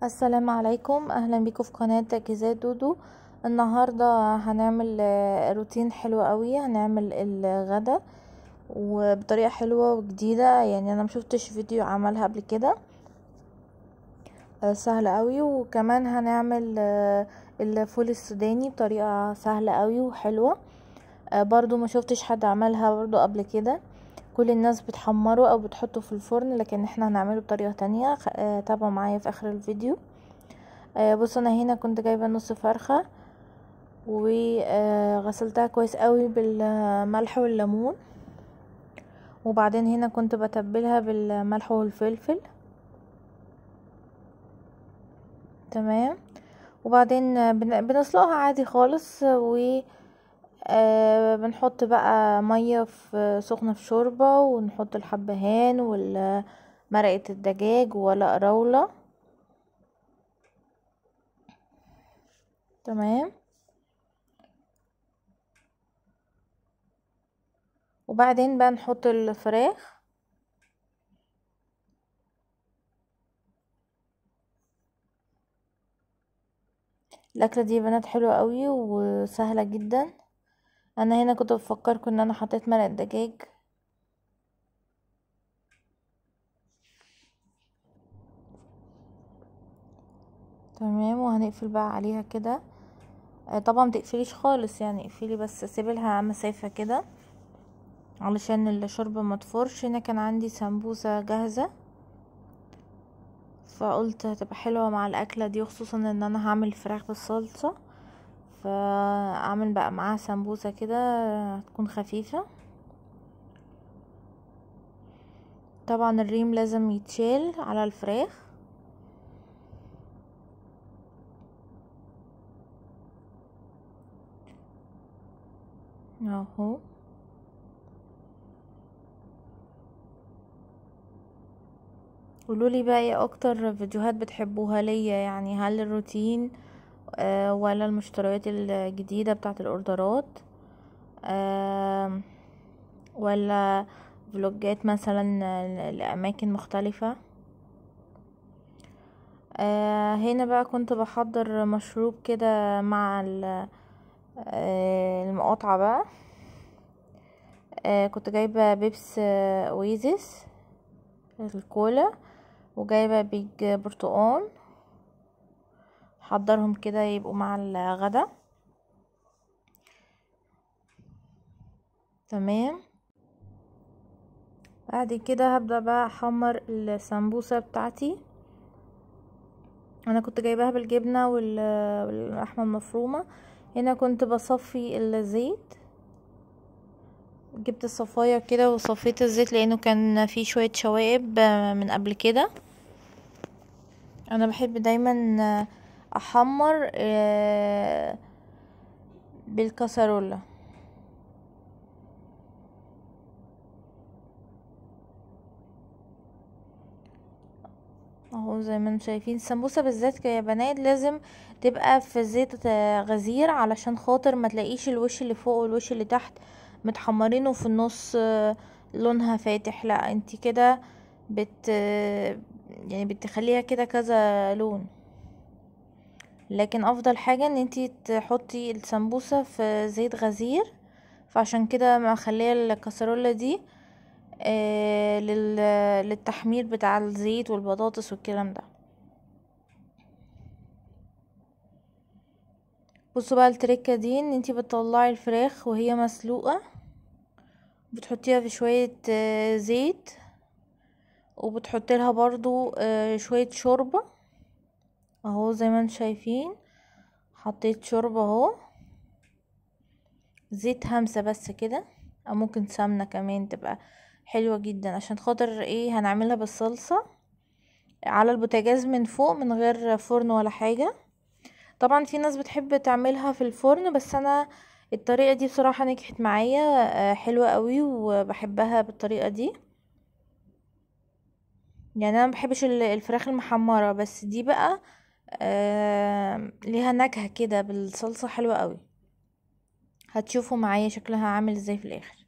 السلام عليكم، اهلا بيكم في قناة تجهيزات دودو. النهاردة هنعمل روتين حلو قوي. هنعمل الغدا وبطريقة حلوة وجديدة، يعني انا مشوفتش فيديو عملها قبل كده. سهلة قوي. وكمان هنعمل الفول السوداني بطريقة سهلة قوي وحلوة. برضو ما شفتش حد عملها برضو قبل كده. كل الناس بتحمره او بتحطه في الفرن، لكن احنا هنعمله بطريقة تانية. تابعوا معايا في اخر الفيديو. بص، انا هنا كنت جايبه نص فرخه وغسلتها كويس قوي بالملح والليمون، وبعدين هنا كنت بتبلها بالملح والفلفل. تمام. وبعدين بنسلقها عادي خالص، و بنحط بقى ميه في سخنه في شوربه، ونحط الحبهان ومرقه الدجاج ولا قراوله. تمام. وبعدين بقى نحط الفراخ. الاكله دي بنات حلوه قوي وسهله جدا. انا هنا كنت بفكركم ان انا حطيت مرق دجاج. تمام. وهنقفل بقى عليها كده. طبعا متقفليش خالص، يعني اقفلي بس سيبلها مسافة كده علشان الشوربة ما تفرش. هنا كان عندي سمبوسة جاهزة، فقلت هتبقى حلوة مع الاكلة دي، وخصوصا ان انا هعمل فراخ بالصلصة، فاعمل بقى معاها سمبوسة كده هتكون خفيفة. طبعا الريم لازم يتشال على الفراخ. اهو. قولولي بقى ايه اكتر فيديوهات بتحبوها ليا، يعني هل الروتين ولا المشتريات الجديدة بتاعت الاوردرات، ولا فلوجات مثلا لأماكن مختلفة. هنا بقى كنت بحضر مشروب كده مع المقاطعة بقى. كنت جايبة بيبس اويزيس الكولا، وجايبة بيج برتقال. حضرهم كده يبقوا مع الغدا. تمام. بعد كده هبدأ بقى احمر السمبوسة بتاعتي. انا كنت جايباها بالجبنة واللحمة المفرومة. هنا كنت بصفي الزيت، جبت الصفاية كده وصفيت الزيت لانه كان فيه شوية شوائب من قبل كده. انا بحب دايما احمر بالكسرولة. اهو زي ما انتم شايفين، السمبوسة بالذات يا بنات لازم تبقى في زيت غزير، علشان خاطر ما تلاقيش الوش اللي فوق والوش اللي تحت متحمرين وفي النص لونها فاتح. لا، انتي كده يعني بتخليها كده كذا لون. لكن افضل حاجة ان انتي تحطي السمبوسة في زيت غزير، فعشان كده مخليه الكسرولة دي للتحمير بتاع الزيت والبطاطس والكلام ده. بصوا بقى التركة دي، ان انتي بتطلعي الفراخ وهي مسلوقة، بتحطيها في شوية زيت، وبتحطي لها برضو شوية شوربة. اهو زي ما انتم شايفين، حطيت شوربة اهو، زيت همسة بس كده، او ممكن سمنة كمان تبقى حلوة جدا، عشان خاطر ايه هنعملها بالصلصة على البوتاجاز من فوق من غير فرن ولا حاجة. طبعا في ناس بتحب تعملها في الفرن، بس انا الطريقة دي بصراحة نجحت معايا حلوة قوي، وبحبها بالطريقة دي. يعني انا مبحبش الفراخ المحمرة، بس دي بقى ليها نكهة كده بالصلصة حلوة قوي. هتشوفوا معايا شكلها عامل ازاي في الاخر.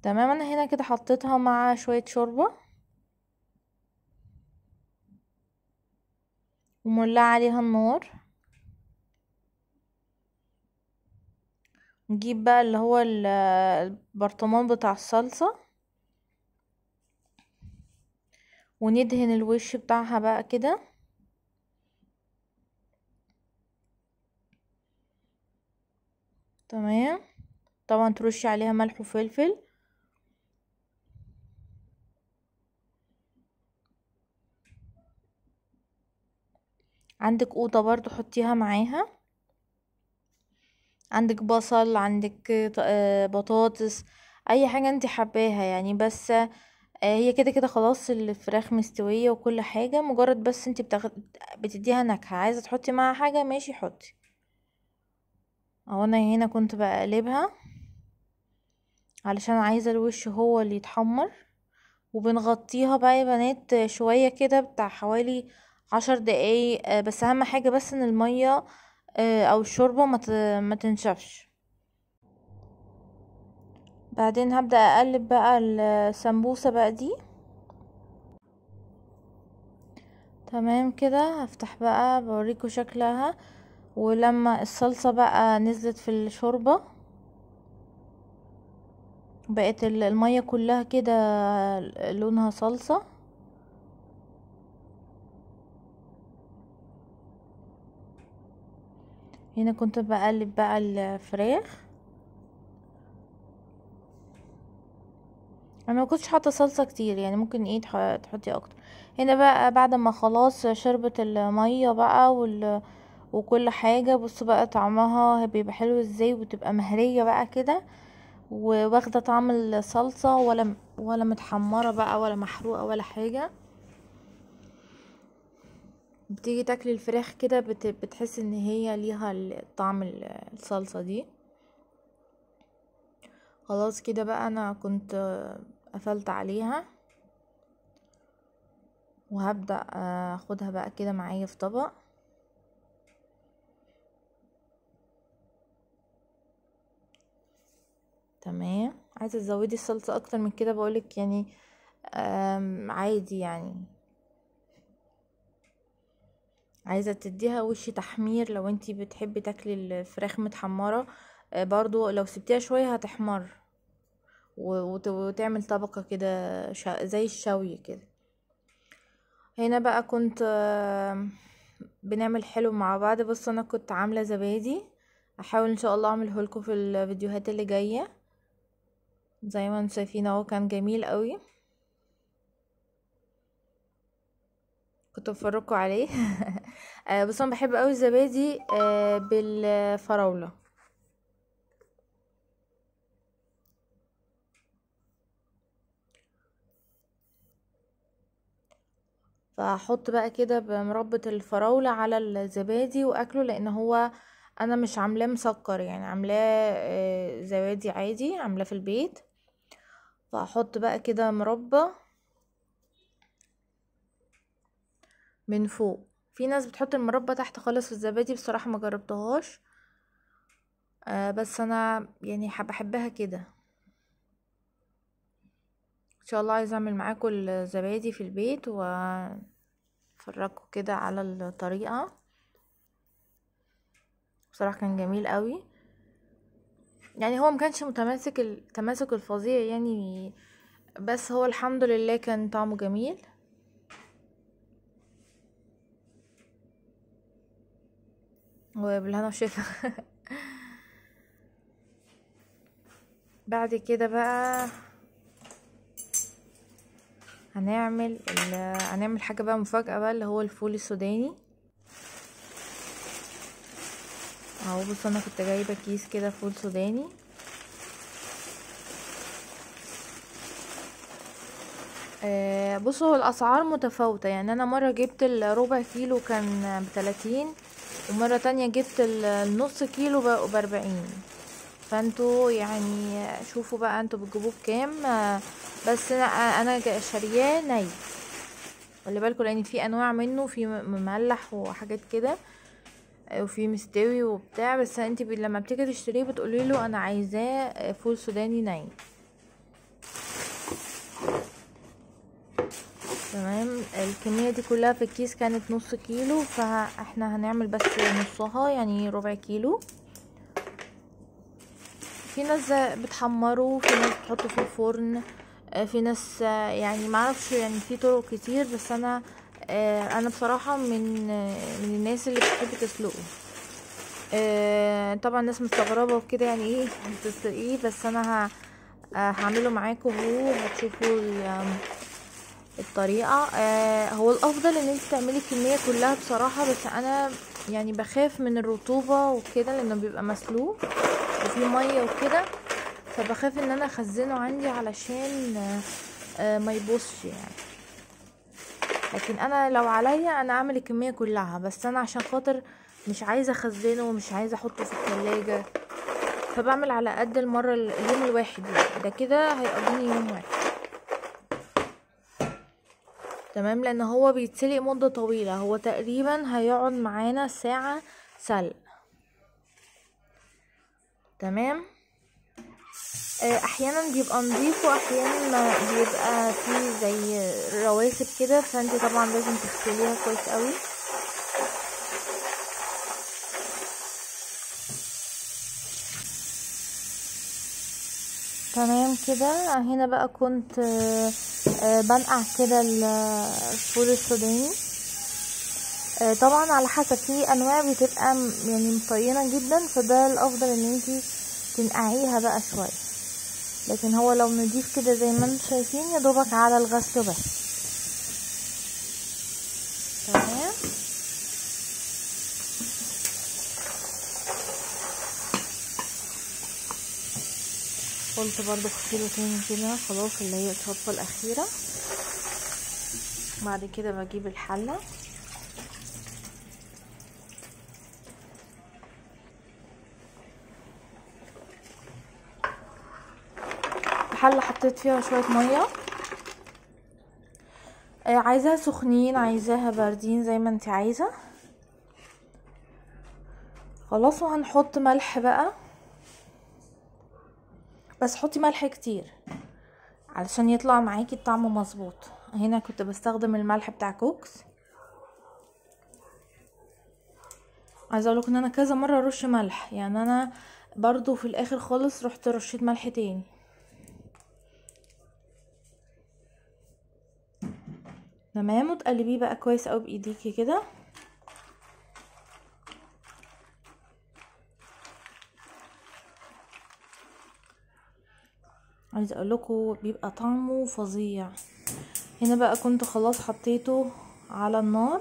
تمام. انا هنا كده حطيتها مع شوية شوربة. ومولعة عليها النار. نجيب بقى اللي هو البرطمان بتاع الصلصة، وندهن الوش بتاعها بقى كده. تمام. طبعا ترشي عليها ملح وفلفل. عندك قوطة برضو حطيها معاها، عندك بصل، عندك بطاطس، اي حاجة انت حباها يعني. بس هي كده كده خلاص الفراخ مستوية وكل حاجة، مجرد بس انت بتديها نكهة. عايزة تحطي معاها حاجة ماشي حطي. اهو انا هنا كنت بقلبها علشان عايزة الوش هو اللي يتحمر. وبنغطيها بقى يا بنات شوية كده بتاع حوالي 10 دقايق. بس اهم حاجة بس ان المية او الشوربة ما تنشفش. بعدين هبدأ اقلب بقى السمبوسة بقى دي. تمام كده. هفتح بقى بوريكم شكلها. ولما الصلصة بقى نزلت في الشوربة، بقت المية كلها كده لونها صلصة. هنا كنت بقلب بقى الفراخ. انا ما كنتش حاطه صلصه كتير يعني، ممكن ايه تحطي اكتر. هنا بقى بعد ما خلاص شربت الميه بقى وكل حاجه، بصوا بقى طعمها بيبقى حلو ازاي، وبتبقى مهريه بقى كده وواخده طعم الصلصه، ولا متحمره بقى ولا محروقه ولا حاجه. بتيجي تاكلي الفراخ كده بتحس ان هي ليها طعم الصلصه دي. خلاص كده بقى انا كنت قفلت عليها، وهبدأ اخدها بقى كده معايا في طبق. تمام. عايزة تزودي الصلصة اكتر من كده بقولك يعني عادي يعني. عايزة تديها وش تحمير لو انتي بتحبي تاكلي الفراخ متحمرة، برضو لو سبتيها شوية هتحمر وتعمل طبقة كده زي الشوي كده. هنا بقى كنت بنعمل حلو مع بعض. بس انا كنت عاملة زبادي، احاول ان شاء الله اعمله لكم في الفيديوهات اللي جاية. زي ما انتم شايفين اهو كان جميل قوي، كنت بفرجكم عليه. بس انا بحب قوي الزبادي بالفراولة. فاحط بقى كده بمربة الفراولة على الزبادي واكله، لان هو انا مش عاملاه مسكر يعني، عاملاه زبادي عادي عاملاه في البيت. فاحط بقى كده مربى من فوق. في ناس بتحط المربى تحت خالص في الزبادي، بصراحة ما جربتهاش. بس انا يعني بحبها كده. ان شاء الله عايزه اعمل معاكم الزبادي في البيت وافرجكم كده على الطريقه. بصراحه كان جميل قوي يعني، هو مكانش متماسك التماسك الفظيع يعني، بس هو الحمد لله كان طعمه جميل. وبالهنا والشفا. بعد كده بقى هنعمل حاجه بقى مفاجاه بقى، اللي هو الفول السوداني. اهو بصوا انا كنت جايبه كيس كده فول سوداني. بصوا هو الاسعار متفاوتة يعني، انا مرة جبت الربع كيلو كان ب30، ومرة تانية جبت النص كيلو ب40. فانتوا يعني شوفوا بقى انتوا بتجيبوه بكام. بس انا شارياه ني. خلي بالكوا لان في انواع منه، في مملح وحاجات كده، وفي مستوي وبتاع. بس انت لما بتيجي تشتريه بتقولي له انا عايزاه فول سوداني ني. تمام. الكمية دي كلها في الكيس كانت نص كيلو، فاحنا هنعمل بس نصها يعني ربع كيلو. في ناس بتحمره، في ناس بتحطه في الفرن، في ناس يعني معرفش، يعني في طرق كتير، بس انا بصراحة من الناس اللي بتحب تسلقه. طبعا الناس مستغربة وكده يعني ايه بتسلقيه، بس انا هعمله معاكم اهو، هتشوفوا الطريقة. هو الافضل ان انت تعملي الكمية كلها بصراحة، بس انا يعني بخاف من الرطوبة وكده لانه بيبقى مسلوق وفي مية وكده، فبخاف ان انا اخزنه عندي علشان ما يبوظش يعني. لكن انا لو عليا انا اعمل الكمية كلها، بس انا عشان خاطر مش عايزة اخزنه ومش عايزة احطه في الثلاجة، فبعمل على قد المرة اليوم الواحد يعني، ده كده هيقضيني يوم واحد. تمام، لان هو بيتسلق مدة طويلة، هو تقريبا هيقعد معانا ساعة سلق. تمام. احيانا بيبقى نضيف واحيانا بيبقى فيه زي رواسب كده، فانت طبعا لازم تغسليها كويس قوي. تمام كده. هنا بقى كنت بنقع كده الفول السوداني. طبعا على حسب، في انواع بتبقى يعني مطينه جدا، فده الافضل ان انتي تنقعيها بقى شويه، لكن هو لو نضيف كده زي ما انتم شايفين يا دوبك على الغسل بس. تمام. قلت برضو كيلو تاني كده خلاص، اللي هي الشطفه الاخيره. بعد كده بجيب الحله، الحله حطيت فيها شويه ميه، عايزاها سخنين عايزاها باردين زي ما انت عايزه. خلاص، وهنحط ملح بقى، بس حطي ملح كتير علشان يطلع معاكي الطعم مظبوط. هنا كنت بستخدم الملح بتاع كوكس. عايزه اقولك ان انا كذا مره ارش ملح، يعني انا برضو في الاخر خالص رحت رشيت ملح تاني. تمام، وتقلبيه بقى كويس قوي بايديكي كده. عايزه اقولكوا بيبقى طعمه فظيع. هنا بقى كنت خلاص حطيته على النار.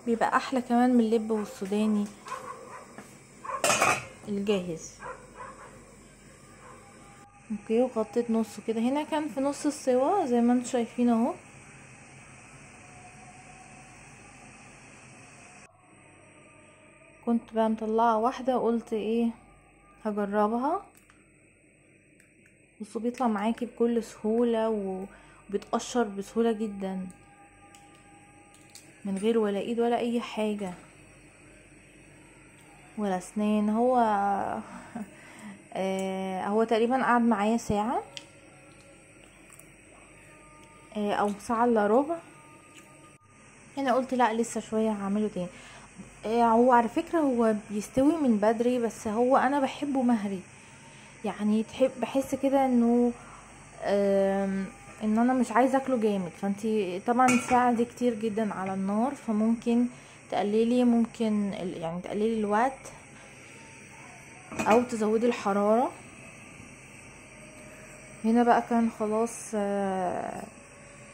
بيبقى احلى كمان من اللب والسوداني الجاهز. اوكي، وغطيت نصه كده، هنا كان في نص السوا زي ما انتم شايفين اهو. كنت بقى مطلعه واحده وقلت ايه هجربها. بصوا بيطلع معاكي بكل سهوله وبيتقشر بسهوله جدا من غير ولا ايد ولا اي حاجه ولا اسنان. هو هو تقريبا قعد معايا ساعه او ساعه الا ربع. هنا قلت لا لسه شويه هعمله تاني. هو على فكره هو بيستوي من بدري، بس هو انا بحبه مهري، يعني بحس كده انه ان انا مش عايزه اكله جامد. فانتي طبعا الساعه دي كتير جدا على النار، فممكن تقللي، ممكن يعني تقللي الوقت او تزودي الحراره. هنا بقى كان خلاص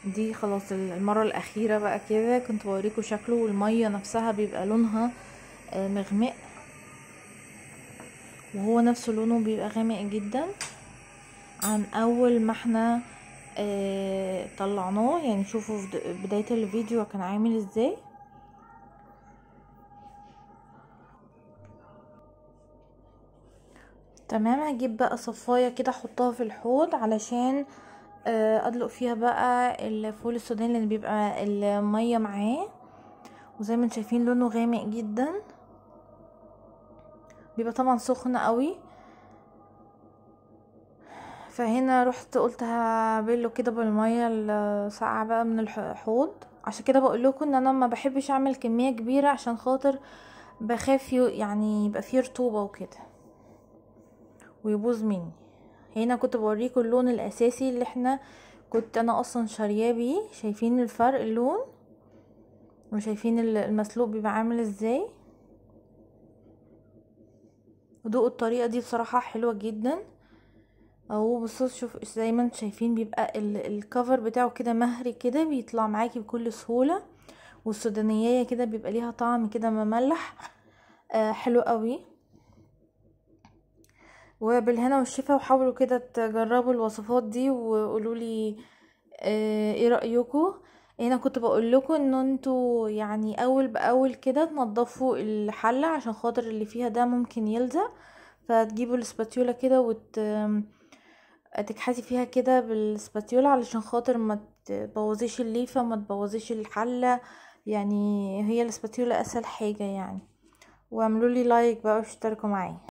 دي خلاص المره الاخيره بقى كده. كنت بوريكم شكله، والميه نفسها بيبقى لونها مغمق، وهو نفسه لونه بيبقى غامق جدا عن اول ما احنا طلعناه. يعني شوفوا في بداية الفيديو كان عامل ازاي. تمام، هجيب بقى صفاية كده احطها في الحوض علشان ادلق فيها بقى الفول السوداني اللي بيبقى المية معاه. وزي ما انتم شايفين لونه غامق جدا. بيبقى طبعا سخن قوي. فهنا رحت قلت هبله كده بالميه الساقعه بقى من الحوض. عشان كده بقول لكم ان انا ما بحبش اعمل كميه كبيره، عشان خاطر بخاف يعني يبقى فيه رطوبه وكده ويبوظ مني. هنا كنت بوريكم اللون الاساسي اللي احنا كنت انا اصلا شارياه بيه. شايفين الفرق اللون، وشايفين المسلوق بيبقى عامل ازاي. ودوقوا الطريقه دي بصراحه حلوه جدا. اهو بصوا، شوف زي ما انتم شايفين بيبقى الكفر بتاعه كده مهري كده، بيطلع معاكي بكل سهوله. والسودانيه كده بيبقى ليها طعم كده مملح، حلو قوي. وبالهنا والشفا، وحاولوا كده تجربوا الوصفات دي وقولوا لي ايه رايكم. هنا كنت بقول لكم ان انتوا يعني اول باول كده تنضفوا الحله، عشان خاطر اللي فيها ده ممكن يلزق. فتجيبوا الاسباتيولا كده تكحتي فيها كده بالسباتيولا، علشان خاطر ما تبوظيش الليفه وما تبوظيش الحله. يعني هي الاسباتيولا اسهل حاجه يعني. واعملوا لي لايك بقى واشتركوا معايا.